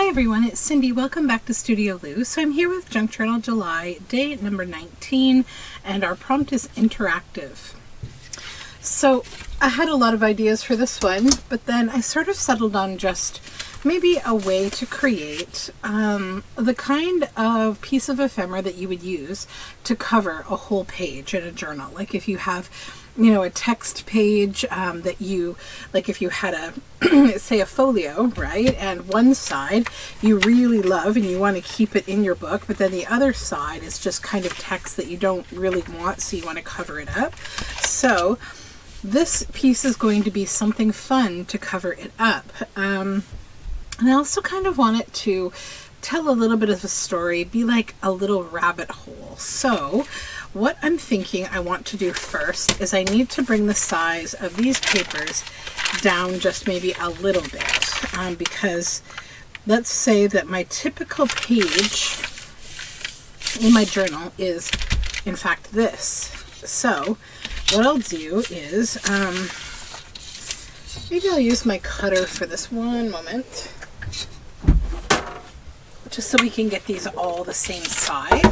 Hi everyone, it's Cindy. Welcome back to Studioloo. So I'm here with Junk Journal July, day number 19, and our prompt is interactive. So I had a lot of ideas for this one, but then I sort of settled on just maybe a way to create the kind of piece of ephemera that you would use to cover a whole page in a journal. Like if you have, a text page that you, like if you had a, say a folio, right? And one side you really love and you want to keep it in your book, but then the other side is just kind of text that you don't really want, so you want to cover it up. So this piece is going to be something fun to cover it up. And I also kind of want it to tell a little bit of a story, be like a little rabbit hole. So what I'm thinking I want to do first is I need to bring the size of these papers down just maybe a little bit, because let's say that my typical page in my journal is in fact this. So what I'll do is maybe I'll use my cutter for this one moment, just so we can get these all the same size.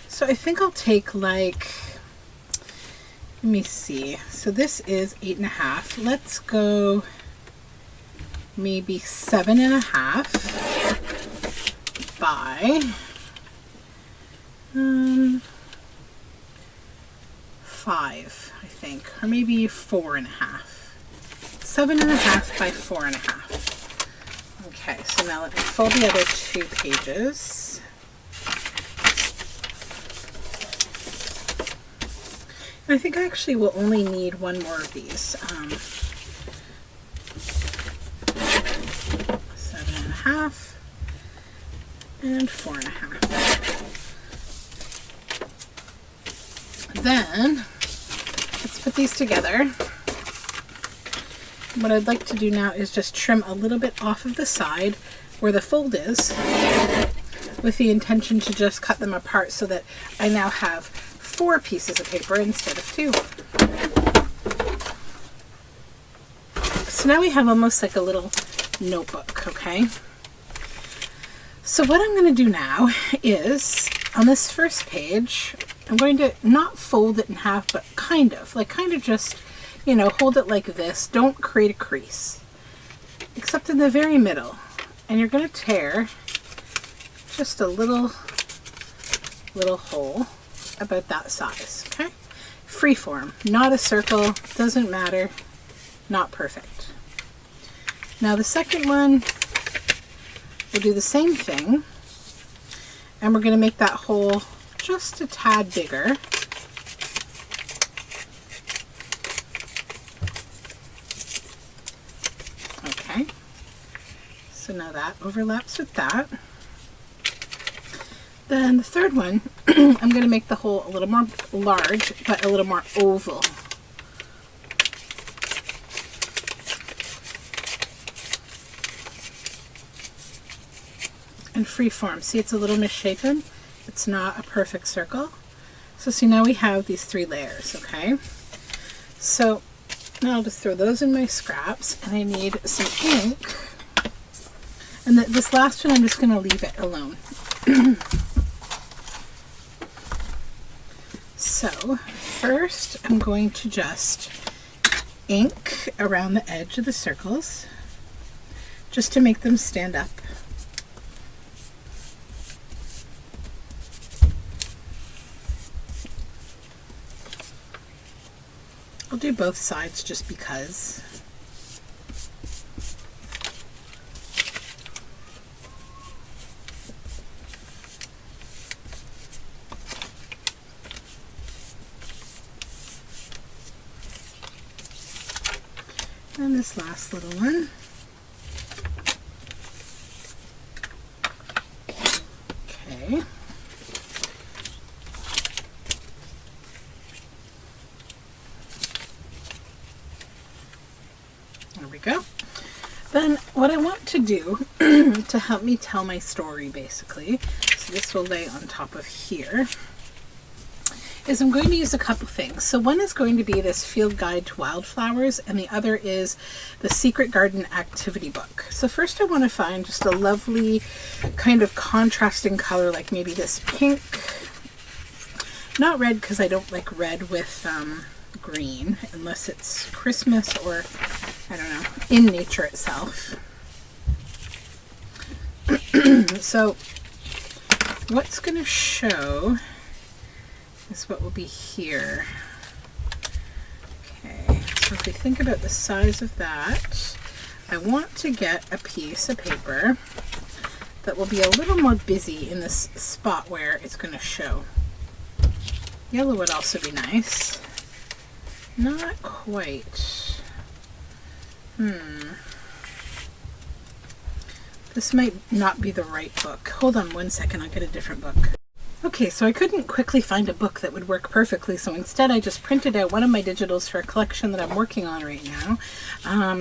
So I think I'll take like, let me see. So this is 8.5. Let's go maybe 7.5 by 5, I think, or maybe 4.5. 7.5 by 4.5. Okay, so now let me fold the other two pages. I think I actually will only need one more of these. 7.5 and 4.5. Then let's put these together. What I'd like to do now is just trim a little bit off of the side where the fold is, with the intention to just cut them apart so that I now have 4 pieces of paper instead of 2. So now we have almost like a little notebook, okay? So what I'm going to do now is, on this first page, I'm going to not fold it in half, but kind of just, hold it like this. Don't create a crease, except in the very middle. And you're going to tear just a little hole about that size, okay? Freeform, not a circle, doesn't matter, not perfect. Now the second one, we'll do the same thing, and we're going to make that hole just a tad bigger. Okay, so now that overlaps with that. Then the third one, I'm going to make the hole a little more large, but a little more oval. And freeform. See, it's a little misshapen. It's not a perfect circle. So see, now we have these 3 layers, okay? So now I'll just throw those in my scraps, and I need some ink. And this last one, I'm just going to leave it alone. So first I'm going to just ink around the edge of the circles just to make them stand up. I'll do both sides just because. And this last little one. Okay. There we go. Then what I want to do to help me tell my story, basically, so this will lay on top of here, is I'm going to use a couple things. So one is going to be this Field Guide to Wildflowers, and the other is the Secret Garden Activity Book. So first I want to find just a lovely kind of contrasting color, like maybe this pink. Not red, because I don't like red with green, unless it's Christmas or, I don't know, in nature itself. So what's going to show is what will be here. Okay, so if we think about the size of that, I want to get a piece of paper that will be a little more busy in this spot where it's going to show. Yellow would also be nice. Not quite. This might not be the right book. Hold on one second, I'll get a different book. Okay, so I couldn't quickly find a book that would work perfectly, so instead I just printed out one of my digitals for a collection that I'm working on right now,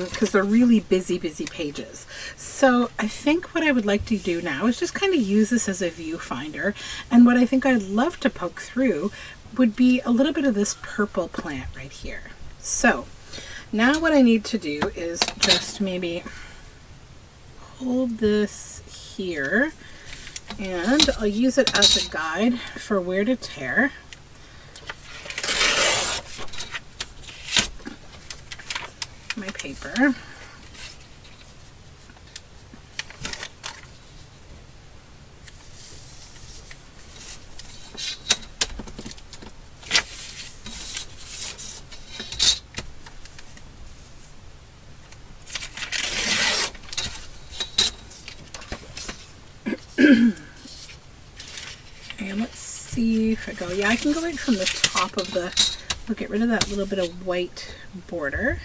because they're really busy pages. So I think what I would like to do now is just kind of use this as a viewfinder, and what I think I'd love to poke through would be a little bit of this purple plant right here. So now what I need to do is just maybe hold this here, and I'll use it as a guide for where to tear. My paper. And let's see if I go, yeah, I can go right from the top of the, we'll get rid of that little bit of white border.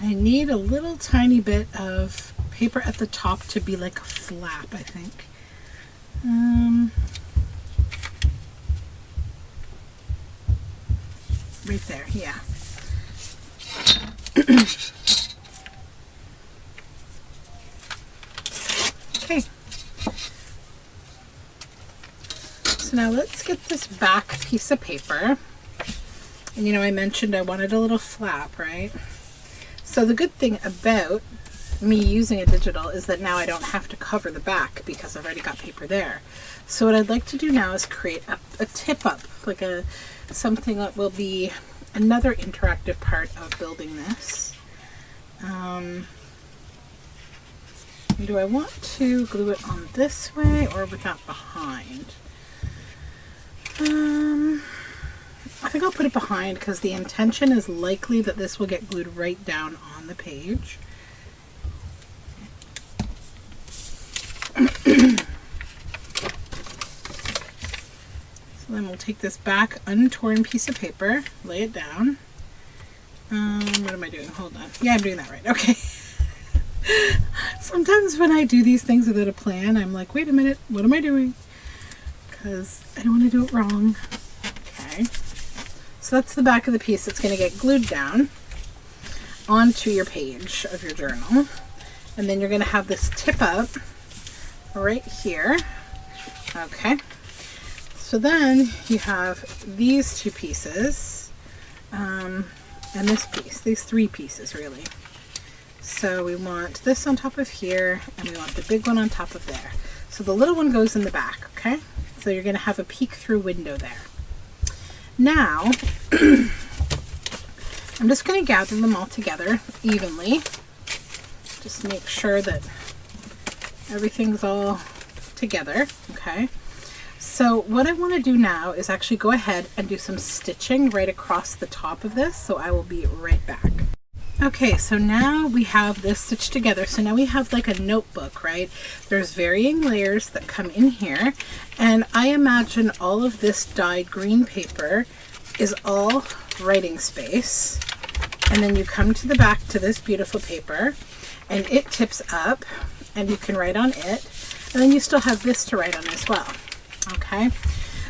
I need a little tiny bit of paper at the top to be like a flap, I think. Right there, yeah. Okay. So now let's get this back piece of paper. And you know, I mentioned I wanted a little flap, right? So the good thing about me using a digital is that now I don't have to cover the back because I've already got paper there. So what I'd like to do now is create a tip up, like something that will be another interactive part of building this. Do I want to glue it on this way or with that behind? I think I'll put it behind because the intention is likely that this will get glued right down on the page. So then we'll take this back untorn piece of paper, lay it down. What am I doing? Hold on. Yeah, I'm doing that right. Okay. Sometimes when I do these things without a plan, I'm like, wait a minute, what am I doing? Because I don't want to do it wrong. Okay. So that's the back of the piece that's going to get glued down onto your page of your journal. And then you're going to have this tip up right here. Okay. So then you have these two pieces and this piece, these three pieces really. So we want this on top of here and we want the big one on top of there. So the little one goes in the back, okay? So you're going to have a peek through window there. Now, I'm just going to gather them all together evenly. Just make sure that everything's all together, okay? So what I want to do now is actually go ahead and do some stitching right across the top of this, so I will be right back. Okay, so now we have this stitched together. So now we have like a notebook, right? There's varying layers that come in here, and I imagine all of this dyed green paper is all writing space. And then you come to the back to this beautiful paper, and it tips up, and you can write on it. And then you still have this to write on as well. Okay,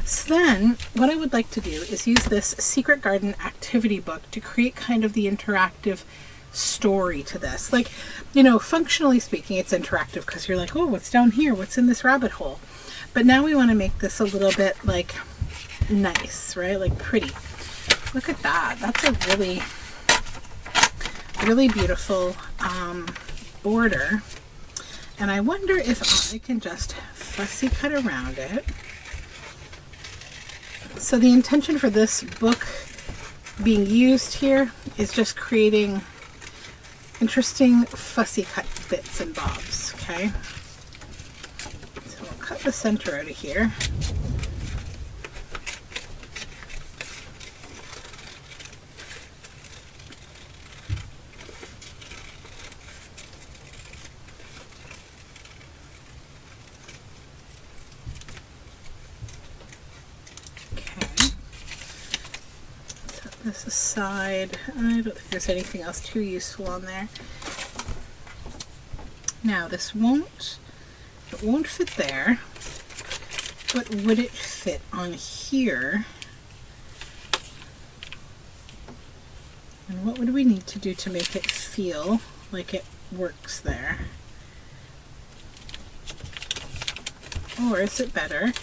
so then what I would like to do is use this Secret Garden activity book to create kind of the interactive story to this. Like, you know, functionally speaking, it's interactive because you're like, oh, what's down here? What's in this rabbit hole? But now we want to make this a little bit like nice, right? Like pretty. Look at that. That's a really, really beautiful border. And I wonder if I can just fussy cut around it. So the intention for this book being used here is just creating interesting fussy cut bits and bobs, okay? So we'll cut the center out of here. This aside, I don't think there's anything else too useful on there. Now this won't fit there, but would it fit on here? And what would we need to do to make it feel like it works there? Or is it better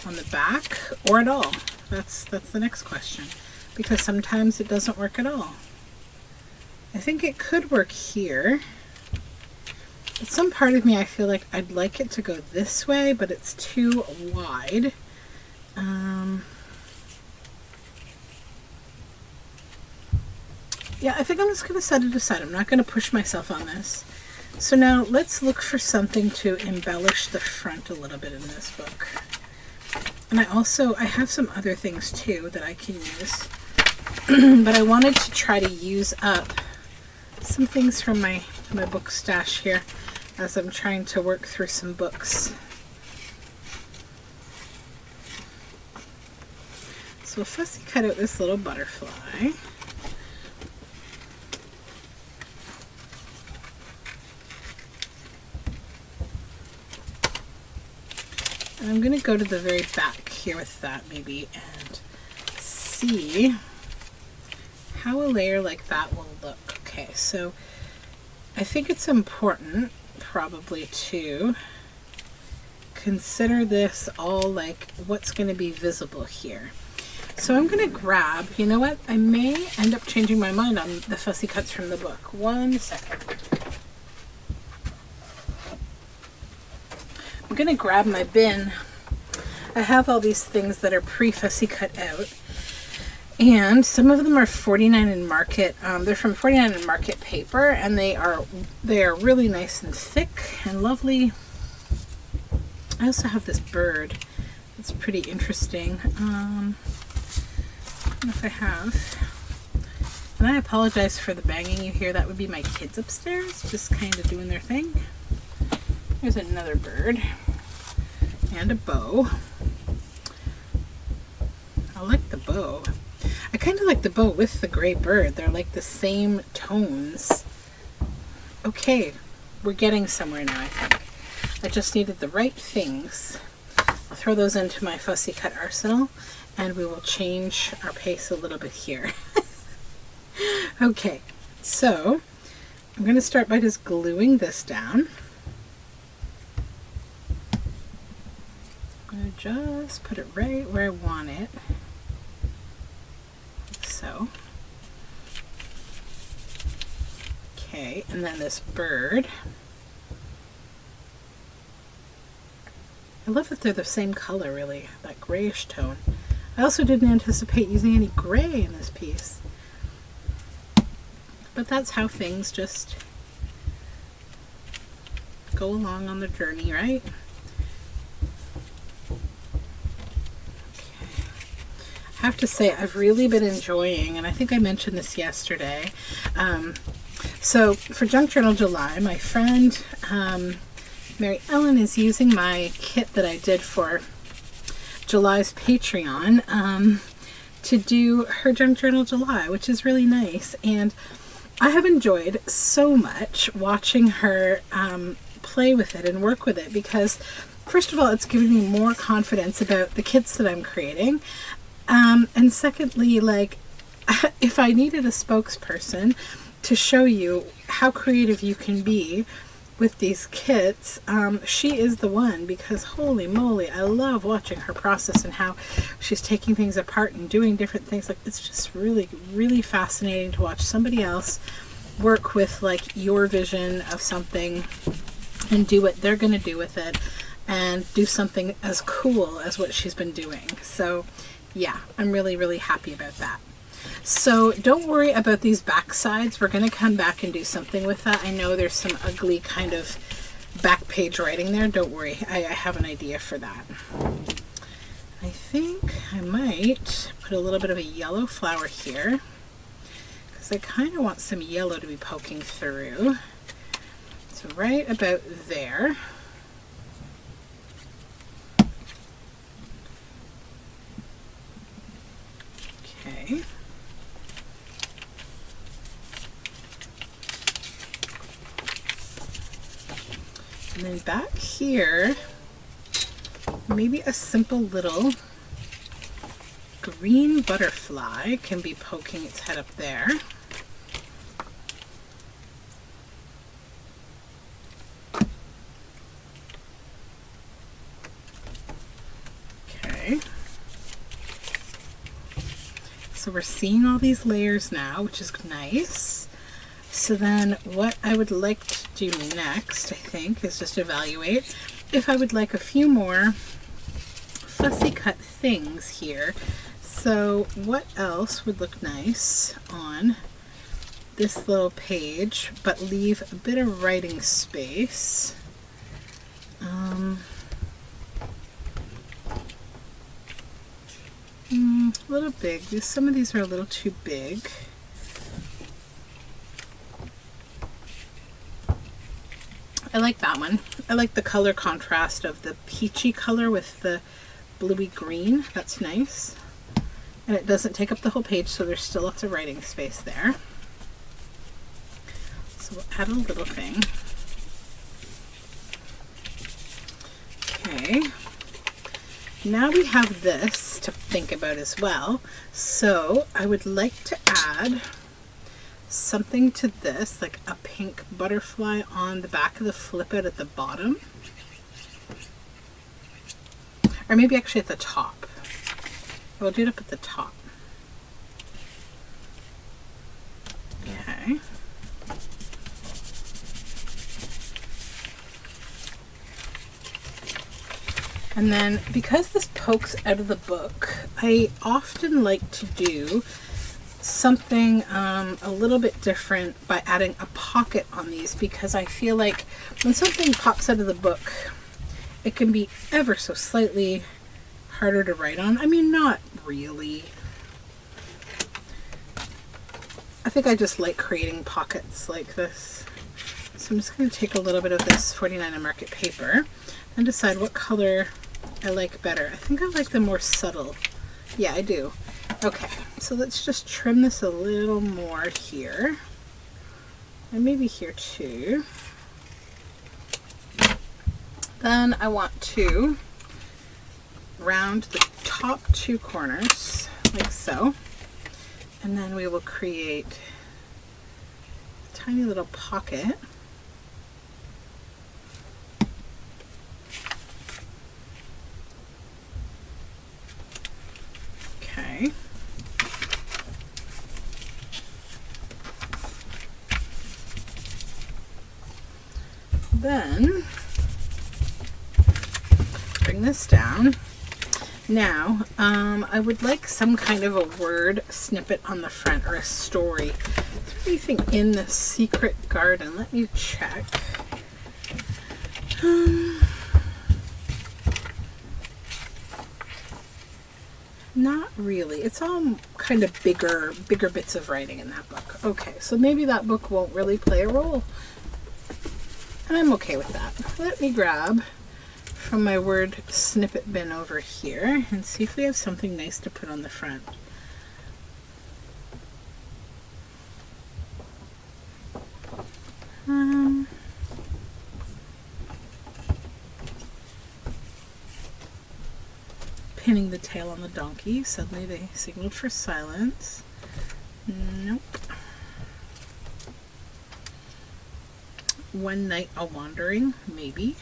on the back or at all? That's the next question. Because sometimes it doesn't work at all. I think it could work here. But some part of me, I feel like I'd like it to go this way, but it's too wide. Yeah, I think I'm just going to set it aside. I'm not going to push myself on this. So now let's look for something to embellish the front a little bit in this book. And I have some other things too that I can use. But I wanted to try to use up some things from my book stash here as I'm trying to work through some books. So we'll fussy cut out this little butterfly. And I'm going to go to the very back here with that maybe and see how a layer like that will look. Okay, so I think it's important probably to consider this all like what's going to be visible here. So I'm going to grab, you know what, I may end up changing my mind on the fussy cuts from the book. 1 second. I'm going to grab my bin. I have all these things that are pre-fussy cut out. And some of them are 49 in Market. They're from 49 in Market paper, and they are really nice and thick and lovely. I also have this bird. It's pretty interesting. I don't know if I have. And I apologize for the banging you hear. That would be my kids upstairs, just kind of doing their thing. There's another bird and a bow. I like the bow. I kind of like the bow with the gray bird. They're like the same tones. Okay, we're getting somewhere now, I think. I just needed the right things. I'll throw those into my fussy cut arsenal and we will change our pace a little bit here. Okay, so I'm going to start by just gluing this down. I'm going to just put it right where I want it. So, okay, and then this bird. I love that they're the same color, really, that grayish tone. I also didn't anticipate using any gray in this piece. But that's how things just go along on the journey, right? I have to say I've really been enjoying, and I think I mentioned this yesterday. So for Junk Journal July, my friend Mary Ellen is using my kit that I did for July's Patreon to do her Junk Journal July, which is really nice. And I have enjoyed so much watching her play with it and work with it because, first of all, it's given me more confidence about the kits that I'm creating. And secondly, like, if I needed a spokesperson to show you how creative you can be with these kits. She is the one, because holy moly, I love watching her process and how she's taking things apart and doing different things. Like, it's just really, really fascinating to watch somebody else work with like your vision of something and do what they're going to do with it and do something as cool as what she's been doing. So yeah, I'm really, really happy about that. So don't worry about these back sides. We're going to come back and do something with that. I know there's some ugly kind of back page writing there. Don't worry, I have an idea for that. I think I might put a little bit of a yellow flower here, because I kind of want some yellow to be poking through. So right about there. Okay. And then back here, maybe a simple little green butterfly can be poking its head up there. Okay. So we're seeing all these layers now, which is nice. So then what I would like to do next, I think, is just evaluate if I would like a few more fussy cut things here. So what else would look nice on this little page, but leave a bit of writing space? A little big. Some of these are a little too big. I like that one. I like the color contrast of the peachy color with the bluey green. That's nice. And it doesn't take up the whole page, so there's still lots of writing space there. So we'll add a little thing. Okay. Now we have this to think about as well. So I would like to add something to this, like a pink butterfly on the back of the flip out at the bottom. Or maybe actually at the top. We'll do it up at the top. Okay. And then because this pokes out of the book, I often like to do something a little bit different by adding a pocket on these, because I feel like when something pops out of the book, it can be ever so slightly harder to write on. I mean, not really. I think I just like creating pockets like this. So I'm just going to take a little bit of this 49 and market paper and decide what color I like better. I think I like the more subtle. Yeah, I do. Okay, so let's just trim this a little more here. And maybe here too. Then I want to round the top two corners like so. And then we will create a tiny little pocket. Okay. Then bring this down. Now, I would like some kind of a word snippet on the front, or a story. Is there anything in the secret garden? Let me check. Not really. It's all kind of bigger bits of writing in that book. Okay, so maybe that book won't really play a role. And I'm okay with that. Let me grab from my word snippet bin over here and see if we have something nice to put on the front. Pinning the tail on the donkey. Suddenly they signaled for silence. Nope. One Night a Wandering, maybe.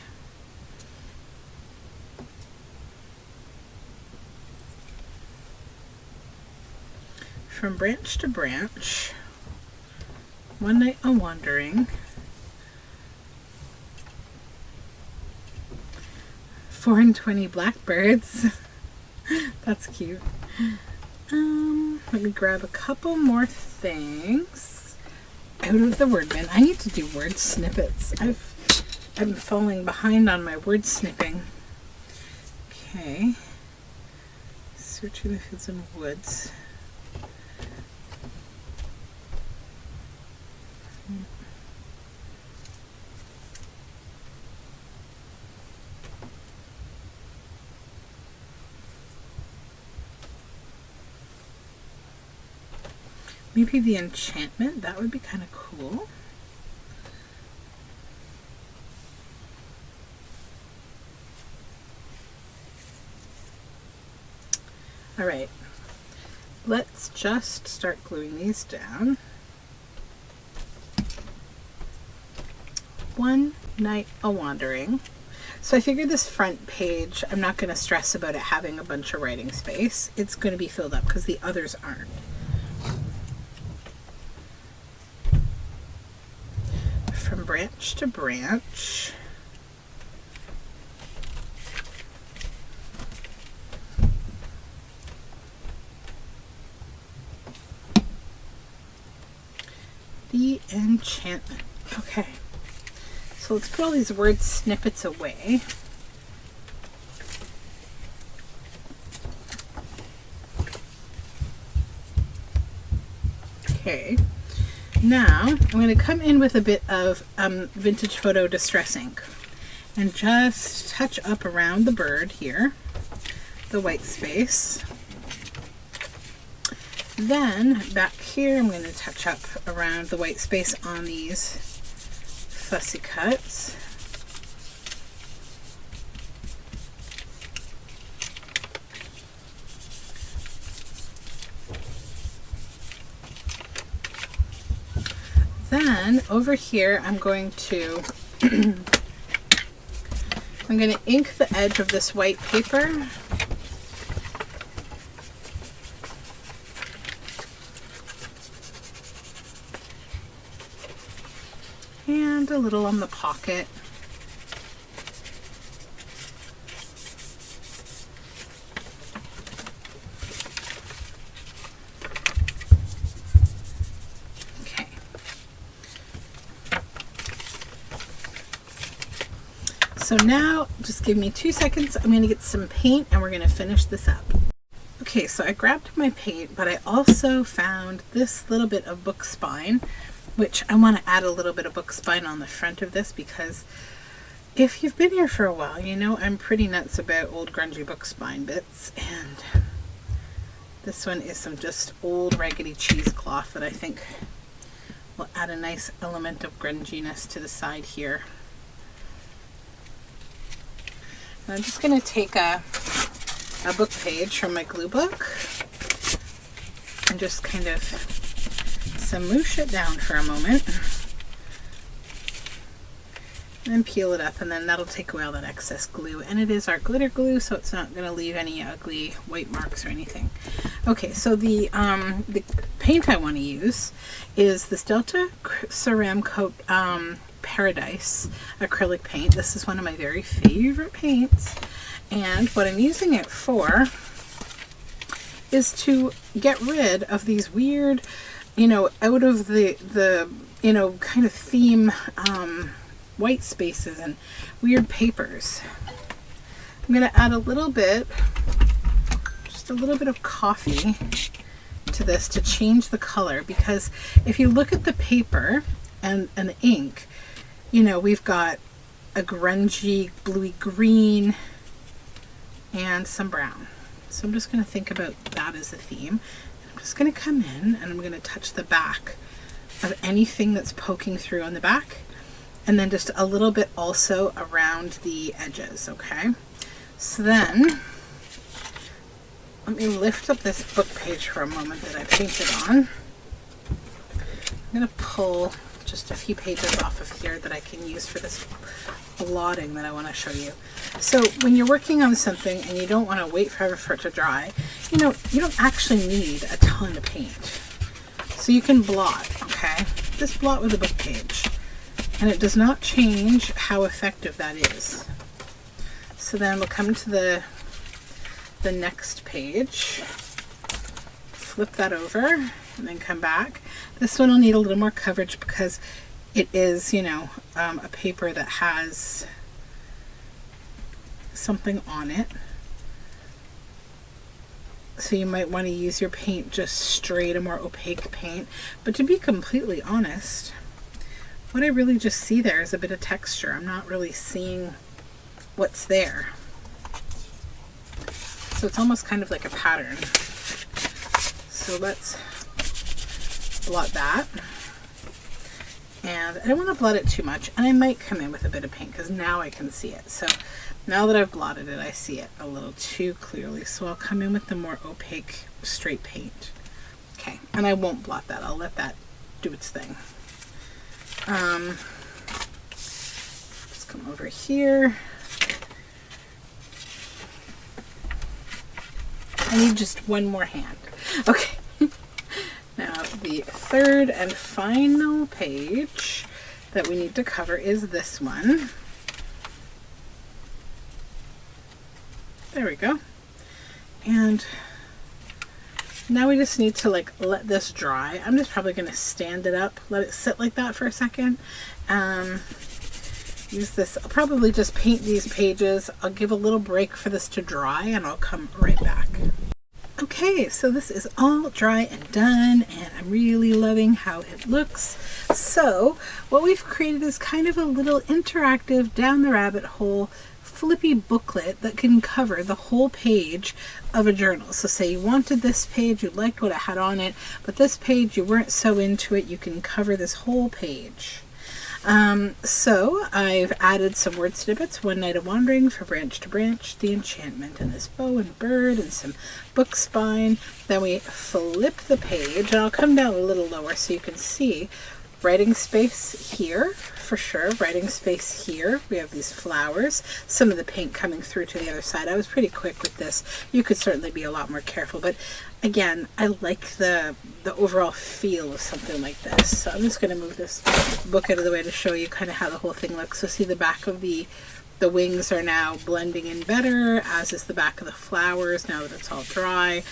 From Branch to Branch, One Night a Wandering. 4 and 20 Blackbirds. That's cute. Let me grab a couple more things out of the word bin. I need to do word snippets. I've been falling behind on my word snipping. Okay. Searching the fields and woods. Maybe the enchantment, that would be kind of cool. All right, let's just start gluing these down. One Night a Wandering. So I figured this front page, I'm not going to stress about it having a bunch of writing space. It's going to be filled up because the others aren't. From Branch to Branch. The enchantment. Okay. So let's put all these word snippets away. Okay. Now, I'm going to come in with a bit of vintage photo distress ink and just touch up around the bird here, the white space. Then back here, I'm going to touch up around the white space on these fussy cuts. Then over here, I'm going to ink the edge of this white paper. And a little on the pocket. Okay. So now, just give me 2 seconds. I'm going to get some paint and we're going to finish this up. Okay, so I grabbed my paint, but I also found this little bit of book spine, which I want to add a little bit of book spine on the front of this because if you've been here for a while, you know I'm pretty nuts about old grungy book spine bits, and this one is some just old raggedy cheesecloth that I think will add a nice element of grunginess to the side here. And I'm just going to take a book page from my glue book and just kind of smoosh it down for a moment and then peel it up, and then that'll take away all that excess glue, and it is our glitter glue, so it's not going to leave any ugly white marks or anything. Okay, so the paint I want to use is this Delta Ceramcoat Paradise acrylic paint. This is one of my very favorite paints, and what I'm using it for is to get rid of these weird, you know, out of the you know, kind of theme white spaces and weird papers. I'm going to add a little bit, just a little bit of coffee to this to change the color, because if you look at the paper and the ink, you know, we've got a grungy bluey green and some brown. So I'm just going to think about that as a theme. I'm just going to come in and I'm going to touch the back of anything that's poking through on the back, and then just a little bit also around the edges, okay? So then, let me lift up this book page for a moment that I painted on. I'm going to pull just a few pages off of here that I can use for this blotting that I want to show you. So when you're working on something and you don't want to wait forever for it to dry, you don't actually need a ton of paint. So you can blot, okay? Just blot with a book page. And it does not change how effective that is. So then we'll come to the next page, flip that over, and then come back. This one will need a little more coverage because it is, a paper that has something on it. So you might want to use your paint just straight, a more opaque paint. But to be completely honest, what I really just see there is a bit of texture. I'm not really seeing what's there. So it's almost kind of like a pattern. So let's blot that. And I don't want to blot it too much. And I might come in with a bit of paint because now I can see it. So now that I've blotted it, I see it a little too clearly. So I'll come in with the more opaque straight paint. Okay, and I won't blot that. I'll let that do its thing. Let's come over here. I need just one more hand. Okay. Now the third and final page that we need to cover is this one. There we go. And now we just need to let this dry. I'm just probably going to stand it up, let it sit like that for a second. Use this. I'll probably just paint these pages. I'll give a little break for this to dry and I'll come right back. Okay, so this is all dry and done, and I'm really loving how it looks. So what we've created is kind of a little interactive down the rabbit hole flippy booklet that can cover the whole page of a journal. So say you wanted this page, you liked what it had on it, but this page you weren't so into it, you can cover this whole page. So I've added some word snippets, One Night of Wandering for Branch to Branch, The Enchantment, and this bow and bird, and some book spine. Then we flip the page, and I'll come down a little lower so you can see writing space here, for sure, writing space here. We have these flowers, some of the paint coming through to the other side. I was pretty quick with this. You could certainly be a lot more careful, but again, I like the overall feel of something like this. So I'm just going to move this book out of the way to show you kind of how the whole thing looks. So see the back of the wings are now blending in better, as is the back of the flowers now that it's all dry.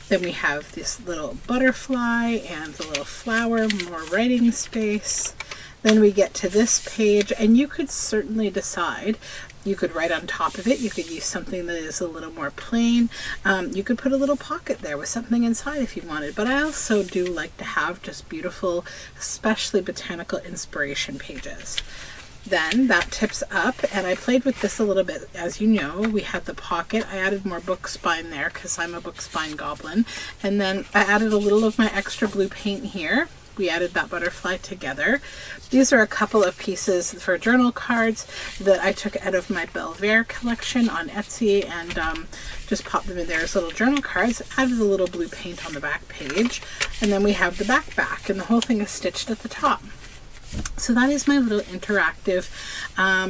Then we have this little butterfly and the little flower, more writing space. Then we get to this page, and you could certainly decide. You could write on top of it. You could use something that is a little more plain. You could put a little pocket there with something inside if you wanted. But I also do like to have just beautiful, especially botanical inspiration pages. Then that tips up, and I played with this a little bit. As you know, we had the pocket. I added more book spine there because I'm a book spine goblin. And then I added a little of my extra blue paint here. We added that butterfly together. These are a couple of pieces for journal cards that I took out of my Belvere collection on Etsy, and just popped them in there as little journal cards. Added a little blue paint on the back page, and then we have the back, and the whole thing is stitched at the top. So that is my little interactive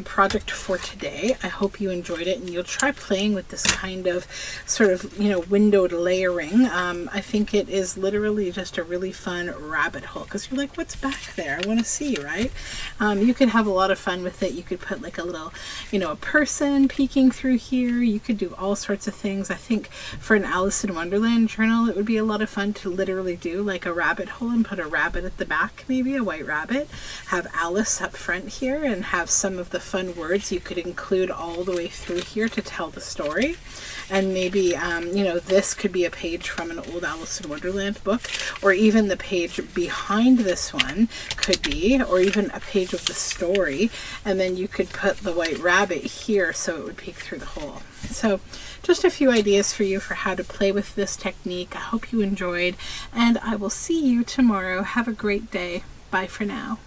project for today. I hope you enjoyed it, and you'll try playing with this kind of sort of, windowed layering. I think it is literally just a really fun rabbit hole, because you're like, what's back there? I want to see, right? You could have a lot of fun with it. You could put like a little, a person peeking through here. You could do all sorts of things. I think for an Alice in Wonderland journal, it would be a lot of fun to literally do like a rabbit hole and put a rabbit at the back, maybe a white rabbit. Have Alice up front here, and have some of the fun words you could include all the way through here to tell the story. And maybe, this could be a page from an old Alice in Wonderland book, or even the page behind this one could be, or even a page of the story. And then you could put the white rabbit here so it would peek through the hole. So just a few ideas for you for how to play with this technique. I hope you enjoyed, and I will see you tomorrow. Have a great day. Bye for now.